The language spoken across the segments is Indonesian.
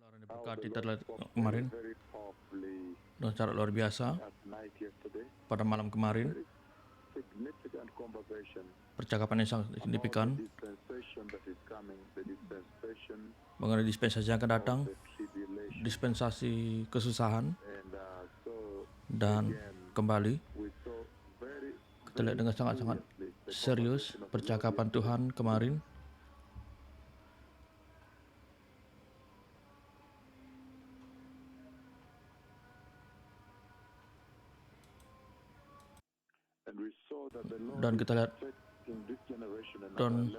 Orang diberkati terlihat kemarin dengan cara luar biasa pada malam kemarin. Percakapan yang sangat signifikan mengenai dispensasi yang akan datang, dispensasi kesusahan, dan kembali kita lihat dengan sangat-sangat serius percakapan Tuhan kemarin. Dan kita lihat Tuhan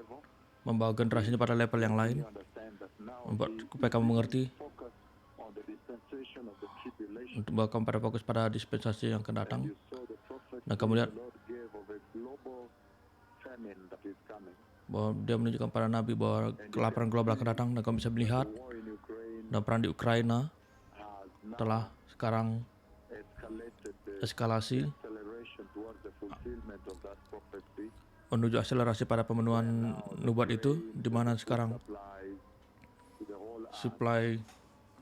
membawa generasi ini pada level yang lain, membuat supaya kamu mengerti untuk bahwa kamu pada fokus pada dispensasi yang akan datang. Dan kamu lihat bahwa dia menunjukkan pada Nabi bahwa kelaparan global akan datang, dan kamu bisa melihat dan perang di Ukraina telah sekarang eskalasi menuju akselerasi pada pemenuhan nubuat itu, di mana sekarang suplai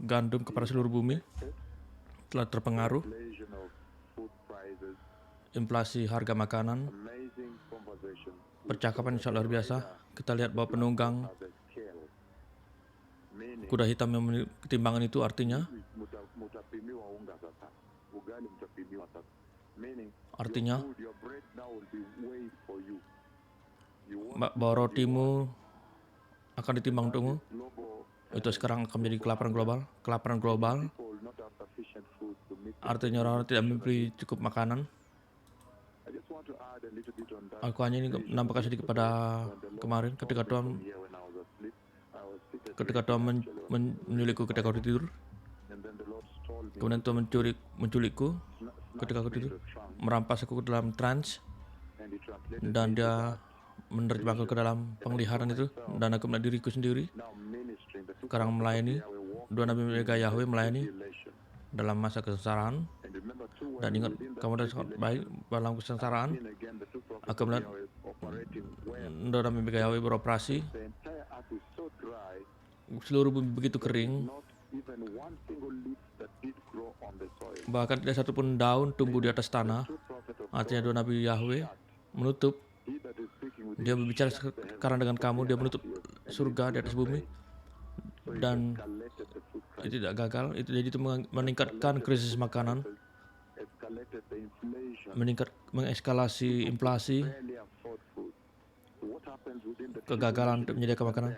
gandum kepada seluruh bumi telah terpengaruh, inflasi harga makanan, percakapan yang sangat luar biasa. Kita lihat bahwa penunggang kuda hitam yang memiliki ketimbangan itu artinya bahwa rotimu akan ditimbang untukmu. Itu sekarang akan menjadi kelaparan global. Kelaparan global artinya orang-orang tidak memiliki cukup makanan. Aku hanya ingin menambahkan sedikit pada kemarin ketika Tuhan menyulikku ketika aku tidur. Kemudian Tuhan menculikku ketika aku tidur, merampas aku ke dalam trance, dan dia menerjemahkan ke dalam penglihatan itu, dan aku melihat diriku sendiri sekarang melayani dua Nabi mereka Yahweh, melayani dalam masa kesengsaraan. Dan ingat, kamu adalah sangat baik dalam kesengsaraan. Aku melihat dua Nabi mereka Yahweh beroperasi. Seluruh bumi begitu kering, bahkan tidak satu pun daun tumbuh di atas tanah. Artinya dua Nabi Yahweh menutup. Dia berbicara sekarang dengan kamu, dia menutup surga di atas bumi, dan itu tidak gagal. Jadi itu meningkatkan krisis makanan, mengeskalasi inflasi, kegagalan untuk menyediakan makanan.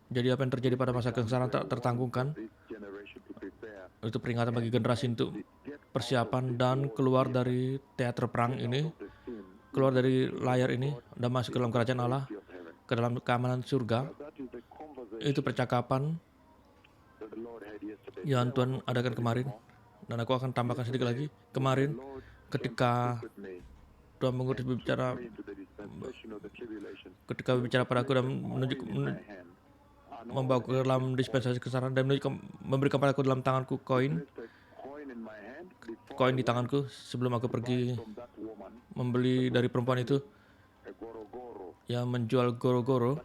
Jadi apa yang terjadi pada masa kesengsaraan tak tertanggungkan. Itu peringatan bagi generasi untuk persiapan dan keluar dari teater perang ini, keluar dari layar ini, dan masuk ke dalam kerajaan Allah, ke dalam keamanan surga. Itu percakapan yang Tuhan adakan kemarin, dan aku akan tambahkan sedikit lagi. Kemarin ketika Tuhan mengutus berbicara, ketika berbicara pada aku dan membawa ke dalam dispensasi kesengsaraan, dan memberikan padaku dalam tanganku koin di tanganku sebelum aku pergi membeli dari perempuan itu yang menjual goro-goro.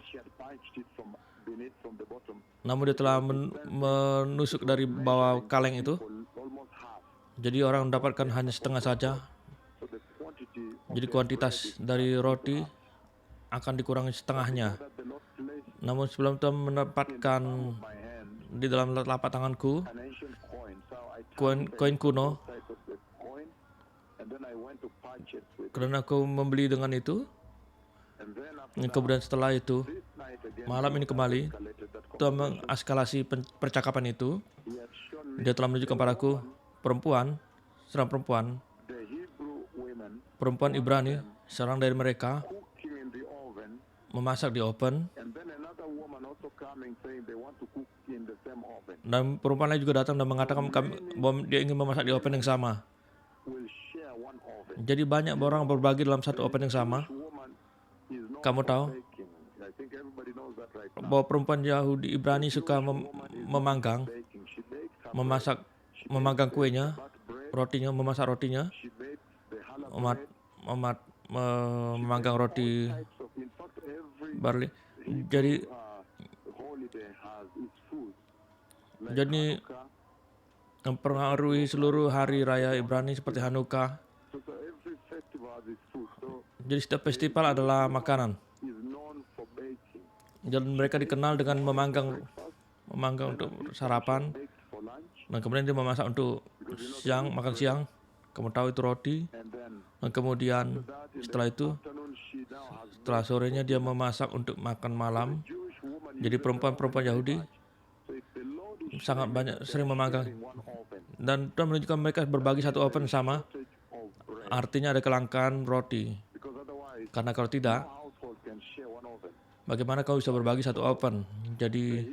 Namun dia telah menusuk dari bawah kaleng itu, jadi orang mendapatkan hanya setengah saja. Jadi kuantitas dari roti akan dikurangi setengahnya. Namun sebelum Tuhan menempatkan di dalam telapak tanganku koin kuno, karena aku membeli dengan itu. Kemudian setelah itu, malam ini kembali, Tuhan mengeskalasi percakapan itu. Dia telah menunjukkan padaku seorang perempuan Ibrani, seorang dari mereka memasak di oven, dan perempuan lain juga datang dan mengatakan bahwa dia ingin memasak di oven yang sama. Jadi banyak orang berbagi dalam satu oven yang sama. Kamu tahu bahwa perempuan Yahudi Ibrani suka memanggang kuenya, rotinya, memasak rotinya, memanggang roti barley. Jadi Jadi mempengaruhi seluruh hari raya Ibrani seperti Hanukkah. Jadi setiap festival adalah makanan. Dan mereka dikenal dengan memanggang untuk sarapan. Dan kemudian dia memasak untuk makan siang. Kamu tahu itu roti. Dan kemudian setelah sorenya dia memasak untuk makan malam. Jadi perempuan-perempuan Yahudi sangat sering memanggang. Dan Tuhan menunjukkan mereka berbagi satu oven sama. Artinya ada kelangkaan roti. Karena kalau tidak, bagaimana kau bisa berbagi satu oven? Jadi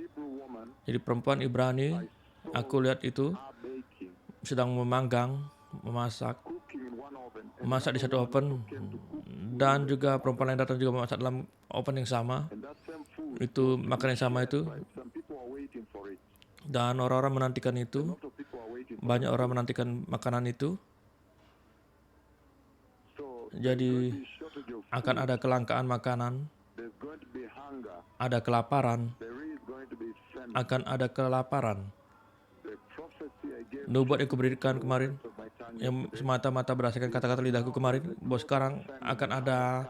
perempuan Ibrani, aku lihat itu sedang memasak di satu oven, dan juga perempuan yang datang juga memasak dalam oven yang sama. Itu makanan yang sama itu, dan orang-orang menantikan itu. Banyak orang menantikan makanan itu. Jadi akan ada kelangkaan makanan, ada kelaparan, akan ada kelaparan. Nubuat yang kuberikan kemarin, yang semata-mata berdasarkan kata-kata lidahku kemarin, bahwa sekarang akan ada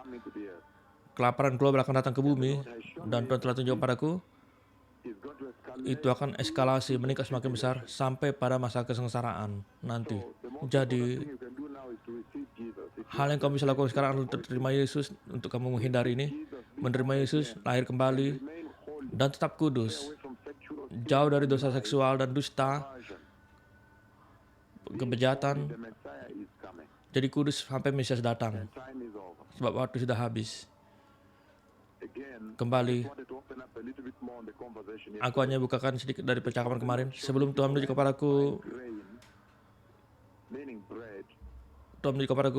kelaparan global akan datang ke bumi, dan Tuhan telah tunjukkan padaku, itu akan eskalasi meningkat semakin besar sampai pada masa kesengsaraan nanti. Jadi hal yang kamu bisa lakukan sekarang adalah terima Yesus, untuk kamu menghindari ini, menerima Yesus, lahir kembali, dan tetap kudus, jauh dari dosa seksual dan dusta, kebejatan. Jadi kudus sampai Mesias datang, sebab waktu sudah habis. Kembali, aku hanya bukakan sedikit dari percakapan kemarin. Sebelum Tuhan menunjukkan kepadaku,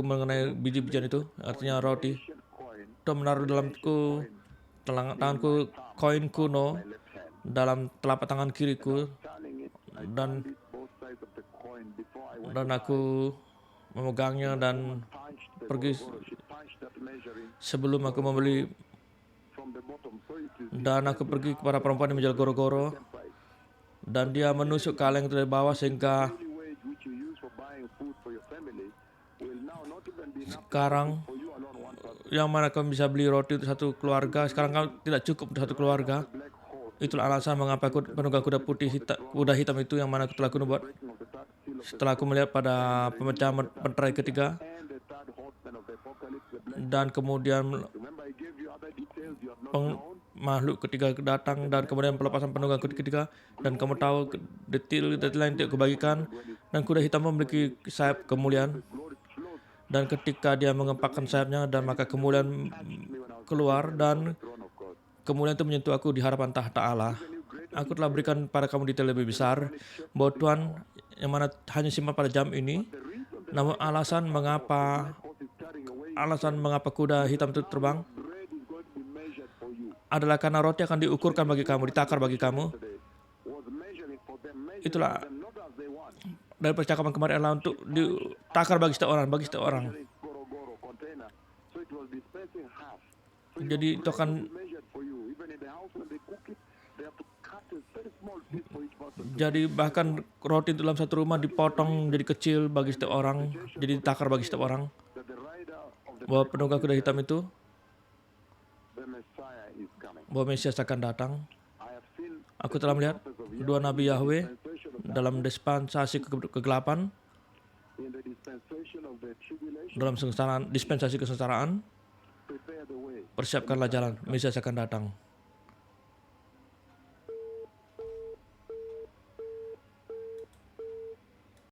mengenai biji-bijian itu, artinya roti. Tuhan menaruh dalamku, tanganku, koin kuno dalam telapak tangan kiriku, dan aku memegangnya dan pergi sebelum aku membeli. Dan aku pergi kepada perempuan yang menjual goro-goro, dan dia menusuk kaleng itu dari bawah, sehingga sekarang yang mana kamu bisa beli roti untuk satu keluarga, sekarang kamu tidak cukup untuk satu keluarga. Itulah alasan mengapa penunggang kuda hitam itu yang mana telah aku buat. Setelah aku melihat pada pemecahan penterai ketiga, dan kemudian makhluk ketiga datang, dan kemudian pelepasan penunggang kuda ketiga, dan kamu tahu detail lain yang aku bagikan. Dan kuda hitam memiliki sayap kemuliaan, dan ketika dia mengepakkan sayapnya, dan maka kemuliaan keluar, dan kemuliaan itu menyentuh aku di hadapan tahta Allah. Aku telah berikan pada kamu detail lebih besar bahwa Tuhan yang mana hanya simpan pada jam ini. Namun alasan mengapa kuda hitam itu terbang adalah karena roti akan diukurkan bagi kamu, ditakar bagi kamu. Itulah dari percakapan kemarin adalah untuk ditakar bagi setiap orang. Jadi itu akan, jadi bahkan roti dalam satu rumah dipotong jadi kecil bagi setiap orang, jadi ditakar bagi setiap orang. Bahwa penunggang kuda hitam itu, bahwa Mesias akan datang. Aku telah melihat dua nabi Yahweh dalam dispensasi kegelapan, dalam dispensasi kesengsaraan. Persiapkanlah jalan, Mesias akan datang.